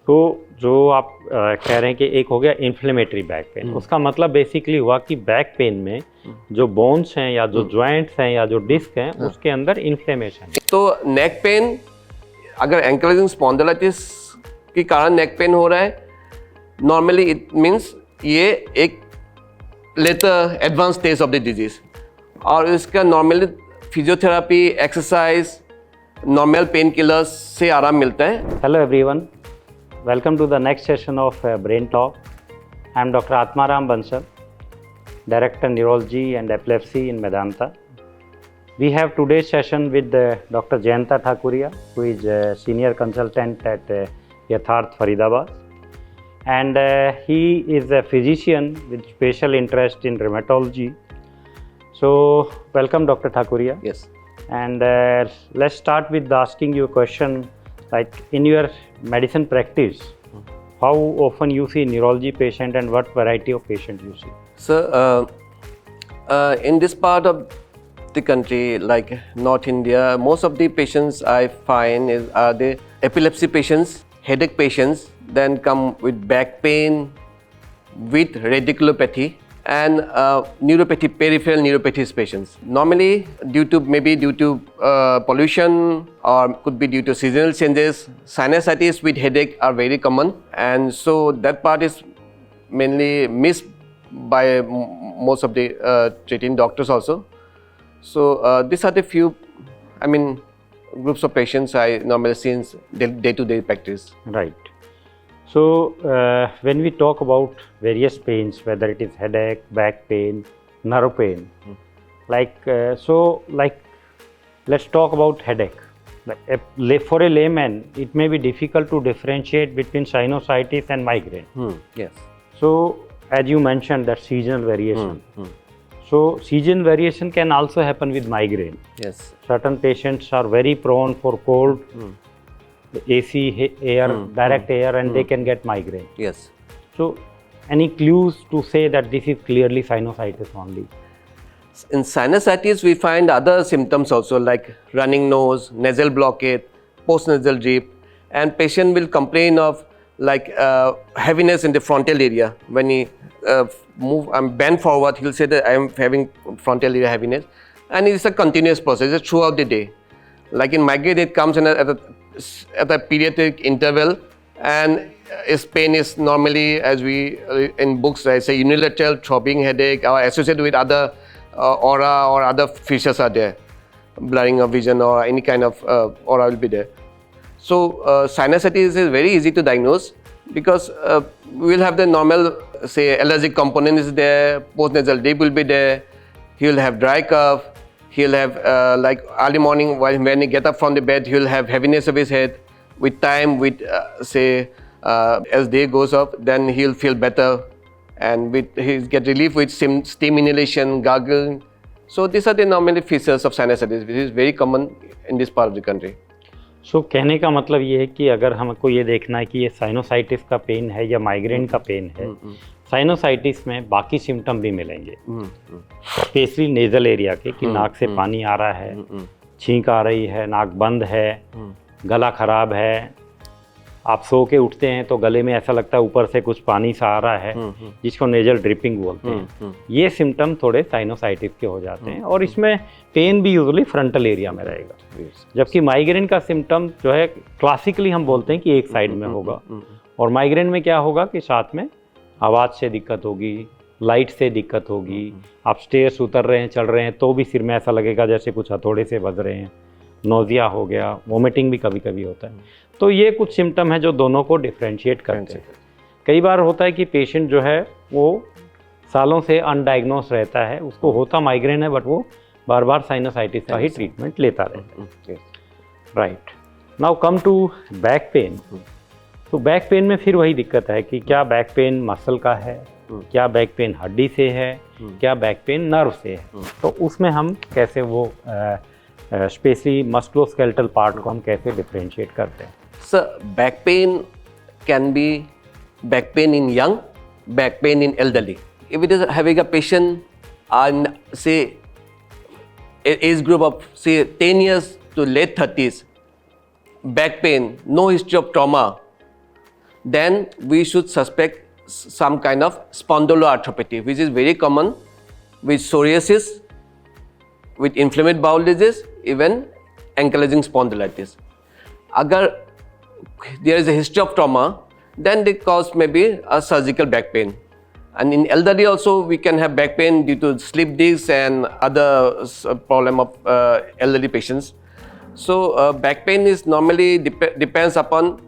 तो जो आप कह रहे हैं कि एक हो गया इन्फ्लेमेटरी बैक पेन, उसका मतलब बेसिकली हुआ कि बैक पेन में जो बोन्स हैं या जो जॉइंट्स हैं या जो डिस्क हैं उसके अंदर इन्फ्लेमेशन है। तो नेक पेन, अगर एंकलाइजिंग स्पॉन्डिलाइटिस के कारण नेक पेन हो रहा है, नॉर्मली इट मीन्स ये एक later advance stage of the disease, और इसका normally physiotherapy, exercise, normal painkillers से आराम मिलता है। Hello everyone, welcome to the next session of Brain Talk. I am Dr. Atmaram Bansal, Director Neurology and Epilepsy in Medanta. We have today's session with Dr. Jayanta Thakuria, who is a Senior Consultant at Yatharth Faridabad. And he is a physician with special interest in rheumatology. So, welcome Dr. Thakuria. Yes. And let's start with asking you a question. Like in your medicine practice, how often you see neurology patient and what variety of patient you see? So, in this part of the country, like North India, most of the patients I find are the epilepsy patients, headache patients, then come with back pain, with radiculopathy, and neuropathy, peripheral neuropathy patients. Normally, due to pollution, or could be due to seasonal changes, sinusitis with headache are very common, and so that part is mainly missed by most of the treating doctors also. So these are the few, groups of patients I normally see in day-to-day practice. Right. So when we talk about various pains, whether it is headache, back pain, nerve pain, let's talk about headache. For a layman, it may be difficult to differentiate between sinusitis and migraine. Yes. So as you mentioned, that seasonal variation. So season variation can also happen with migraine. Yes. Certain patients are very prone for cold, AC air, direct air, and they can get migraine. Yes. So any clues to say that this is clearly sinusitis only? In sinusitis, we find other symptoms also, like running nose, nasal blockade, postnasal drip, and patient will complain of heaviness in the frontal area. When he bend forward, he'll say that I am having frontal area heaviness, and it's a continuous process. It's throughout the day. Like in migraine, it comes at a periodic interval, and its pain is normally, as we in books I say, unilateral throbbing headache, or associated with other aura or other features are there, blurring of vision or any kind of aura will be there. So sinusitis is very easy to diagnose because we will have the normal, say, allergic component is there, postnasal drip will be there, he will have dry cough, he'll have early morning when he get up from the bed, he'll have heaviness of his head. With time, as day goes up, then he'll feel better, and he'll get relief with steam inhalation, gargling. So these are the normal features of sinusitis, which is very common in this part of the country. So कहने का मतलब ये है कि अगर हमको ये देखना है कि ये साइनोसाइटिस का पेन है या माइग्रेन का पेन है, साइनोसाइटिस में बाकी सिम्टम भी मिलेंगे, स्पेशली नेजल एरिया के, कि नाक से पानी आ रहा है, छींक आ रही है, नाक बंद है, गला खराब है, आप सो के उठते हैं तो गले में ऐसा लगता है ऊपर से कुछ पानी सा आ रहा है, जिसको नेजल ड्रिपिंग बोलते हैं। ये सिम्टम थोड़े साइनोसाइटिस के हो जाते हैं, और इसमें पेन भी यूजुअली फ्रंटल एरिया में रहेगा। जबकि माइग्रेन का सिम्टम जो है क्लासिकली हम बोलते हैं कि एक साइड में होगा, और माइग्रेन में क्या होगा कि साथ में आवाज़ से दिक्कत होगी, लाइट से दिक्कत होगी, आप स्टेयर्स उतर रहे हैं, चल रहे हैं तो भी सिर में ऐसा लगेगा जैसे कुछ हथौड़े से बज रहे हैं, नोजिया हो गया, वोमिटिंग भी कभी कभी होता है। तो ये कुछ सिम्टम है जो दोनों को डिफ्रेंशिएट करते हैं। कई बार होता है कि पेशेंट जो है वो सालों से अनडायग्नोस रहता है, उसको होता माइग्रेन है बट वो बार बार साइनोसाइटिस का ही ट्रीटमेंट लेता रहता है। Right, now come to back pain. तो बैक पेन में फिर वही दिक्कत है कि क्या बैक पेन मसल का है, क्या बैक पेन हड्डी से है, क्या बैक पेन नर्व से है। तो उसमें हम कैसे वो स्पेशली मस्कुलोस्केलेटल पार्ट को हम कैसे डिफरेंशिएट करते हैं? So back pain can be back pain in young, back pain in elderly. If it is having a patient and say age group of say 10 years to late 30s, back pain, no history of trauma, then we should suspect some kind of spondyloarthropathy, which is very common with psoriasis, with inflammatory bowel disease, even ankylosing spondylitis. Agar there is a history of trauma, then the cause may be a surgical back pain. And in elderly also, we can have back pain due to slip discs and other problem of elderly patients. So back pain is normally depends upon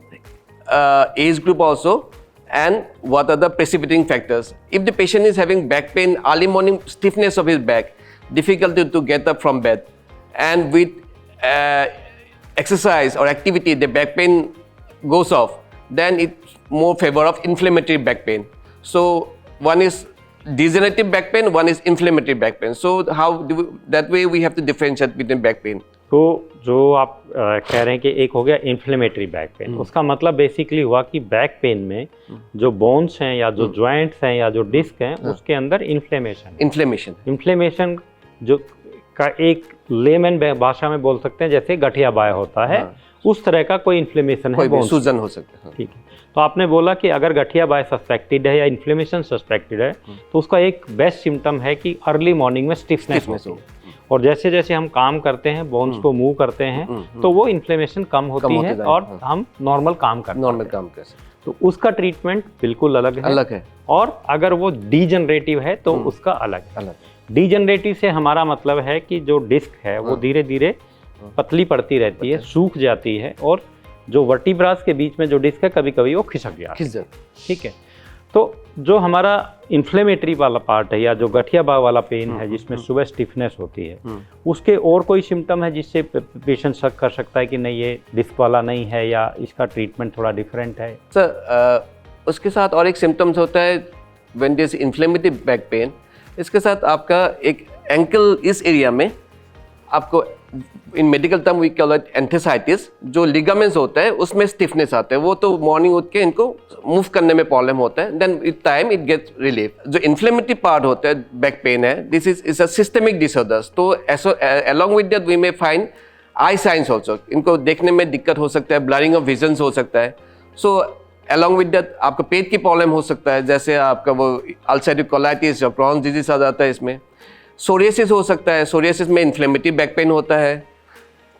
age group also, and what are the precipitating factors. If the patient is having back pain, early morning stiffness of his back, difficulty to get up from bed, and with exercise or activity the back pain goes off, then it's more favor of inflammatory back pain. So one is degenerative back pain, one is inflammatory back pain. So how do we, that way we have to differentiate between back pain. तो जो आप कह रहे हैं कि एक हो गया इन्फ्लेमेटरी बैक पेन, उसका मतलब बेसिकली हुआ कि बैक पेन में जो बोन्स हैं या जो जॉइंट्स हैं या जो डिस्क हैं उसके अंदर इन्फ्लेमेशन जो का एक लेमन भाषा में बोल सकते हैं जैसे गठिया बाय होता है, उस तरह का कोई इन्फ्लेमेशन है, सूजन हो सकता है। ठीक है, तो आपने बोला कि अगर गठिया बाय सस्पेक्टेड है या इन्फ्लेमेशन सस्पेक्टेड है तो उसका एक बेस्ट सिम्टम है कि अर्ली मॉर्निंग में स्टिफनेस हो, और जैसे जैसे हम काम करते हैं बोन्स को मूव करते हैं तो वो इन्फ्लेमेशन कम होती है और हम नॉर्मल काम करते हैं। तो उसका ट्रीटमेंट बिल्कुल अलग है। और अगर वो डीजनरेटिव है तो उसका अलग है। डीजनरेटिव से हमारा मतलब है कि जो डिस्क है वो धीरे धीरे पतली पड़ती रहती है, सूख जाती है, और जो वर्टिब्रास के बीच में जो डिस्क है कभी कभी वो खिसक जाता है। ठीक है, तो जो हमारा इन्फ्लेमेटरी वाला पार्ट है या जो गठिया बाय वाला पेन है जिसमें सुबह स्टिफनेस होती है, उसके और कोई सिम्टम है जिससे पेशेंट शक कर सकता है कि नहीं ये डिस्क वाला नहीं है या इसका ट्रीटमेंट थोड़ा डिफरेंट है? सर उसके साथ और एक सिम्टम्स होता है when there is inflammatory back pain, इसके साथ आपका एक एंकल इस एरिया में आपको in medical term we call it enthesitis, जो लिगामेंट्स होता है उसमें स्टिफनेस आता है, वो तो मॉर्निंग उठ के इनको मूव करने में प्रॉब्लम होता है, then with time it gets relief. जो इन्फ्लेमेटरी पार्ट होता है बैक पेन है, this is a systemic disorders, तो along with that we may find eye signs also, इनको देखने में दिक्कत हो सकता है, ब्लरिंग ऑफ विजन हो सकता है। सो अलोंग विद दैट आपको पेट की प्रॉब्लम हो सकता है, जैसे आपका वो अल्सरेटिव कोलाइटिस या क्रॉन्स डिजीज आ जाता है, इसमें सोरियासिस हो सकता है, सोरियासिस में इन्फ्लेमेटरी बैक पेन होता है।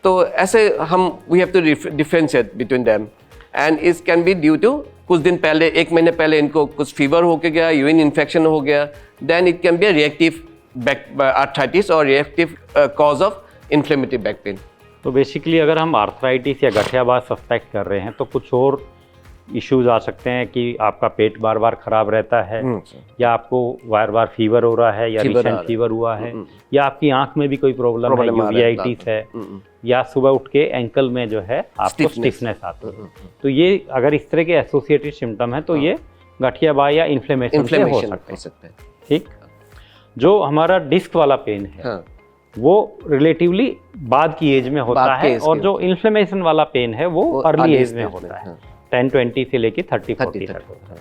तो ऐसे हम we have to differentiate between them, and it can be due to कुछ दिन पहले, एक महीने पहले इनको कुछ फीवर हो के गया, यूरिन इन्फेक्शन हो गया, then it can be a reactive back arthritis और reactive cause of inflammatory back pain. तो बेसिकली अगर हम आर्थराइटिस या गठिया बाय सस्पेक्ट कर रहे हैं तो कुछ और इश्यूज आ सकते हैं कि आपका पेट बार बार खराब रहता है, या आपको बार बार फीवर हो रहा है, या रिसेंट फीवर हुआ है, या आपकी आंख में भी कोई प्रॉब्लम है, यूवियाइटिस है, या सुबह उठ के एंकल में जो है आपको स्टिफनेस आती है। तो ये अगर इस तरह के एसोसिएटेड सिम्टम है तो ये गठिया बाय या इन्फ्लेमेशन से हो सकते हैं। ठीक, जो हमारा डिस्क वाला पेन है वो रिलेटिवली बाद की एज में होता है, और जो इन्फ्लेमेशन वाला पेन है वो अर्ली एज में होता है, 10-20 से लेके 30-40 तक होता है।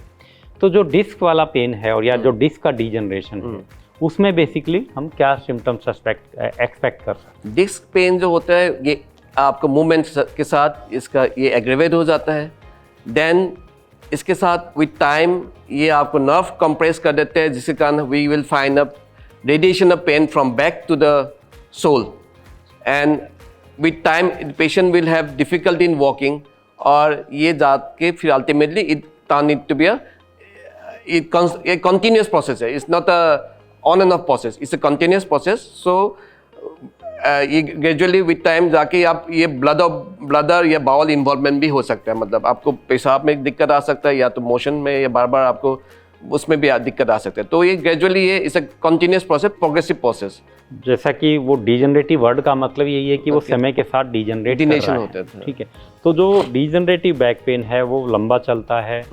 तो जो डिस्क वाला पेन है और या जो डिस्क का डीजनरेशन है उसमें बेसिकली हम क्या सिम्टम्स एक्सपेक्ट कर सकते हैं? डिस्क पेन जो होता है ये आपको मूवमेंट के साथ इसका ये एग्रेवेट हो जाता है, देन इसके साथ विद टाइम ये आपको नर्व कंप्रेस कर देते हैं, जिसके कारण we will find a radiation of pain from back to the sole, and with time patient will have difficulty in walking, और ये जाके फिर ultimately it turn it to be a continuous process है, it's not a on and off process, it's a continuous process. So ये gradually with time जाके आप ये bladder या बाउल इन्वॉल्वमेंट भी हो सकता है, मतलब आपको पेशाब में दिक्कत आ सकता है, या तो मोशन में, या बार बार आपको उसमें भी दिक्कत आ सकता है। तो ये ग्रेजुअली ये it's a continuous process, progressive process. जैसा कि वो डीजनरेटिव वर्ड का मतलब यही है कि वो समय के साथ डीजनरेशन होता है। ठीक है, तो जो डीजनरेटिव बैक पेन है वो लंबा चलता है,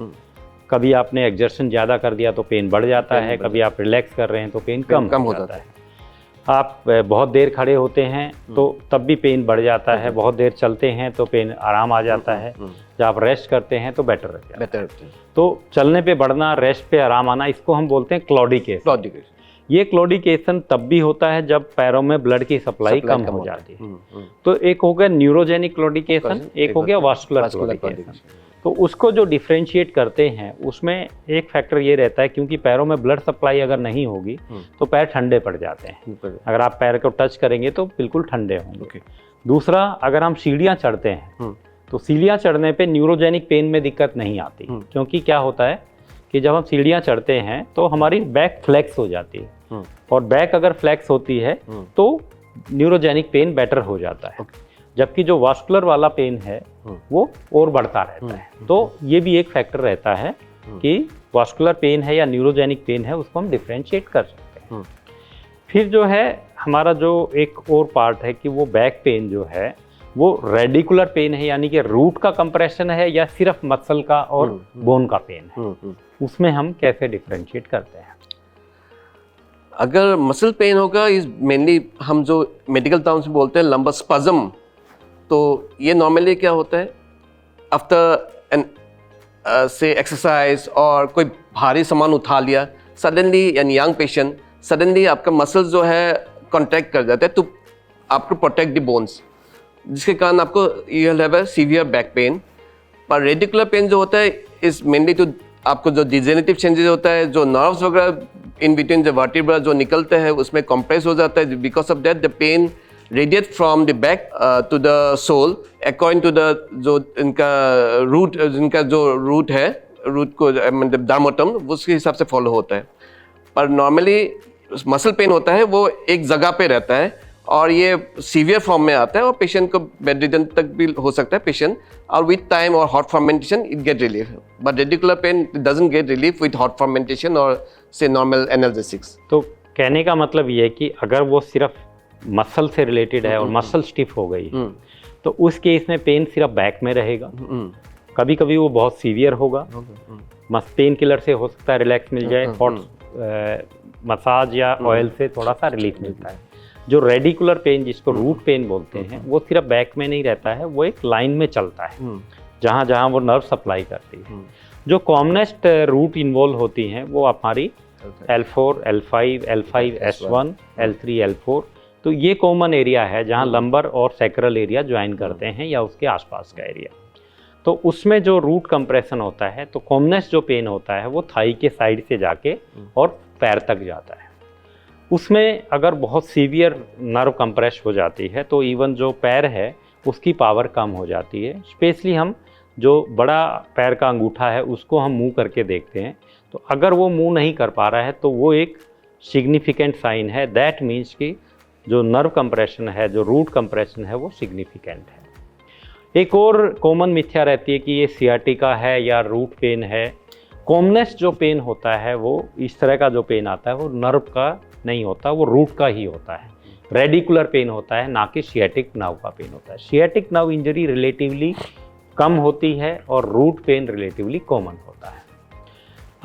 कभी आपने एक्सर्शन ज़्यादा कर दिया तो पेन बढ़ जाता है, कभी आप रिलैक्स कर रहे हैं तो पेन कम हो जाता है, आप बहुत देर खड़े होते हैं तो तब भी पेन बढ़ जाता है, बहुत देर चलते हैं तो पेन आराम आ जाता है, जब आप रेस्ट करते हैं तो बेटर रहता है। तो चलने पे बढ़ना, रेस्ट पे आराम आना, इसको हम बोलते हैं क्लॉडिकेशन। ये क्लॉडिकेशन तब भी होता है जब पैरों में ब्लड की सप्लाई कम हो जाती है। तो एक हो गया न्यूरोजेनिक क्लॉडिकेशन, एक हो गया वास्कुलर क्लॉडिकेशन। तो उसको जो डिफ्रेंशिएट करते हैं उसमें एक फैक्टर ये रहता है, क्योंकि पैरों में ब्लड सप्लाई अगर नहीं होगी तो पैर ठंडे पड़ जाते हैं। अगर आप पैर को टच करेंगे तो बिल्कुल ठंडे होंगे। दूसरा, अगर हम सीढ़ियाँ चढ़ते हैं तो सीढ़ियाँ चढ़ने पे न्यूरोजेनिक पेन में दिक्कत नहीं आती, क्योंकि क्या होता है कि जब हम सीढ़ियाँ चढ़ते हैं तो हमारी बैक फ्लेक्स हो जाती है, और बैक अगर फ्लेक्स होती है तो न्यूरोजेनिक पेन बेटर हो जाता है। जबकि जो वास्कुलर वाला पेन है वो और बढ़ता रहता है। तो ये भी एक फैक्टर रहता है कि वास्कुलर पेन है या न्यूरोजेनिक पेन है, उसको हम डिफ्रेंशिएट कर सकते हैं। फिर जो है हमारा जो एक और पार्ट है कि वो बैक पेन जो है वो रेडिकुलर पेन है, यानी कि रूट का कंप्रेशन है या सिर्फ मसल का और बोन का पेन है, उसमें हम कैसे डिफ्रेंशिएट करते हैं। अगर मसल पेन होगा, इस मेनली हम जो मेडिकल टर्म्स में बोलते हैं लंबर स्पज्म, तो ये नॉर्मली क्या होता है आफ्टर एन से एक्सरसाइज और कोई भारी सामान उठा लिया, सडनली यानी यंग पेशेंट सडनली आपका मसल्स जो है कॉन्ट्रैक्ट कर जाता है तो आपको प्रोटेक्ट द बोन्स, जिसके कारण आपको you have a severe back pain. पर रेडिकुलर पेन जो होता है इज मेनली टू आपको जो डिजेनरेटिव चेंजेस होता है, जो नर्व्स वगैरह इन बिटवीन द वर्टिब्रा जो निकलते हैं उसमें कंप्रेस हो जाता है। Because of that the pain radiate from the back to the sole according to the जो इनका रूट है, रूट को मतलब डार्मोटम, उसके हिसाब से फॉलो होता है। पर नॉर्मली मसल पेन होता है वो एक जगह पे रहता है और ये सीवियर फॉर्म में आता है और पेशेंट को बेडरिडन तक भी हो सकता है पेशेंट, और विद टाइम और hot fermentation it get relief. But radicular pen doesn't get relief with hot fermentation और से नॉर्मल एनाल्जेसिक्स। तो कहने का मतलब ये है कि अगर वो सिर्फ मसल से रिलेटेड है और मसल स्टिफ हो गई तो उस केस में पेन सिर्फ बैक में रहेगा। कभी कभी वो बहुत सीवियर होगा, पेन किलर से हो सकता है रिलैक्स मिल जाए, हॉट मसाज या ऑयल से थोड़ा सा रिलीफ मिलता है। जो रेडिकुलर पेन जिसको रूट पेन बोलते हैं वो सिर्फ बैक में नहीं रहता है, वो एक लाइन में चलता है जहाँ जहाँ वो नर्व सप्लाई करती है। जो कॉमनेस्ट रूट इन्वॉल्व होती हैं वो हमारी L4, L5, L5, S1, L3, L4, तो ये कॉमन एरिया है जहाँ लंबर और सैक्रल एरिया ज्वाइन करते हैं या उसके आसपास का एरिया। तो उसमें जो रूट कंप्रेशन होता है तो कॉमनेस्ट जो पेन होता है वो थाई के साइड से जाके और पैर तक जाता है। उसमें अगर बहुत सीवियर नर्व कंप्रेस हो जाती है तो इवन जो पैर है उसकी पावर कम हो जाती है। स्पेशली हम जो बड़ा पैर का अंगूठा है उसको हम मूव करके देखते हैं, तो अगर वो मूव नहीं कर पा रहा है तो वो एक सिग्निफिकेंट साइन है। दैट मीन्स कि जो नर्व कंप्रेशन है, जो रूट कंप्रेशन है वो सिग्निफिकेंट है। एक और कॉमन मिथ्या रहती है कि ये सियाटिका है या रूट पेन है। कॉमनेस्ट जो पेन होता है वो इस तरह का जो पेन आता है वो नर्व का नहीं होता, वो रूट का ही होता है। रेडिकुलर पेन होता है, ना कि सियाटिक नर्व का पेन होता है। सियाटिक नर्व इंजरी रिलेटिवली कम होती है और रूट पेन रिलेटिवली कॉमन होता है।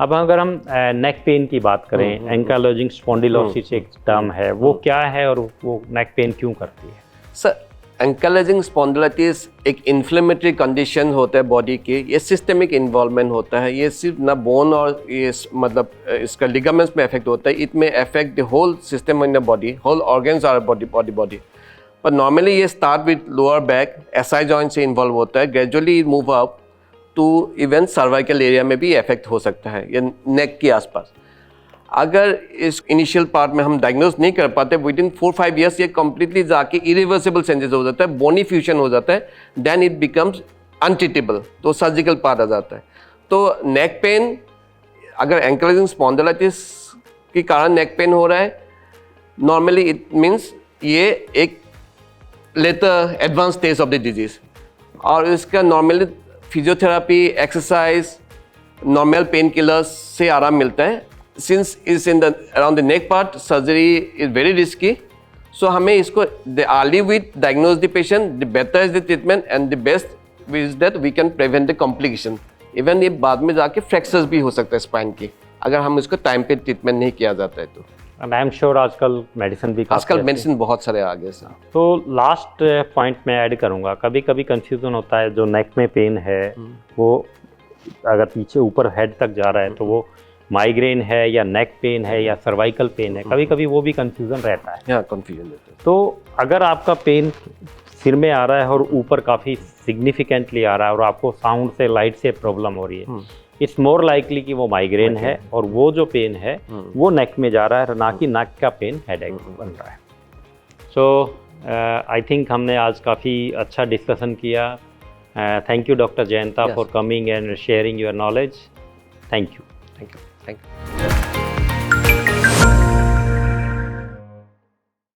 अब अगर हम नेक पेन की बात करें, एंकाइलोजिंग स्पॉन्डिलोसिस एक टर्म है, वो क्या है और वो नेक पेन क्यों करती है? सर, एंकाइलोजिंग स्पॉन्डिलाइटिस एक इन्फ्लेमेटरी कंडीशन होता है बॉडी की। ये सिस्टेमिक इन्वॉल्वमेंट होता है, ये सिर्फ ना बोन और ये मतलब इसका लिगामेंट्स में इफेक्ट होता है। It may affect the whole system in the body, whole organs are body. पर नॉर्मली ये start with lower back, SI joint से इन्वॉल्व होता है, gradually move up to even cervical area में भी इफेक्ट हो सकता है या नेक के आसपास। अगर इस इनिशियल पार्ट में हम डायग्नोज नहीं कर पाते, विद इन 4-5 ईयर्स ये कम्प्लीटली जाके इरिवर्सिबल चेंजेस हो जाता है, बोनी फ्यूजन हो जाता है, देन इट बिकम्स अनट्रीटेबल, तो सर्जिकल पार्ट आ जाता है। तो नेक पेन, अगर एंकाइलोजिंग स्पॉन्डिलाइटिस के कारण नेक पेन हो रहा है, नॉर्मली इट मीन्स ये एक later advance stage of the disease, और इसका normally physiotherapy, exercise, normal painkillers से आराम मिलता है। Since is in the around the neck part, surgery is very risky. So हमें इसको the early we diagnose the patient, the better is the treatment and the best is that we can prevent the complication. Even ये बाद में जाके fractures भी हो सकता है स्पाइन की, अगर हम इसको टाइम पे ट्रीटमेंट नहीं किया जाता है तो। And I'm sure आजकल मेडिसिन भी आजकल मेडिसिन बहुत सारे आ गए सर। तो लास्ट पॉइंट में ऐड करूँगा, कभी कभी कंफ्यूजन होता है, जो नेक में पेन है वो अगर पीछे ऊपर हेड तक जा रहा है तो वो माइग्रेन है या नेक पेन है या सर्वाइकल पेन है, कभी कभी वो भी कंफ्यूजन रहता है। कंफ्यूजन रहता है। तो अगर आपका पेन सिर में आ रहा है और ऊपर काफ़ी सिग्निफिकेंटली आ रहा है और आपको साउंड से, लाइट से प्रॉब्लम हो रही है, इट्स मोर लाइकली कि वो माइग्रेन है और वो जो पेन है वो नेक में जा रहा है, ना कि नाक का पेन हेडेक बन रहा है। सो आई थिंक हमने आज काफ़ी अच्छा डिस्कशन किया। Thank you doctor Jayanta for coming and sharing your knowledge. Thank you. Thank you.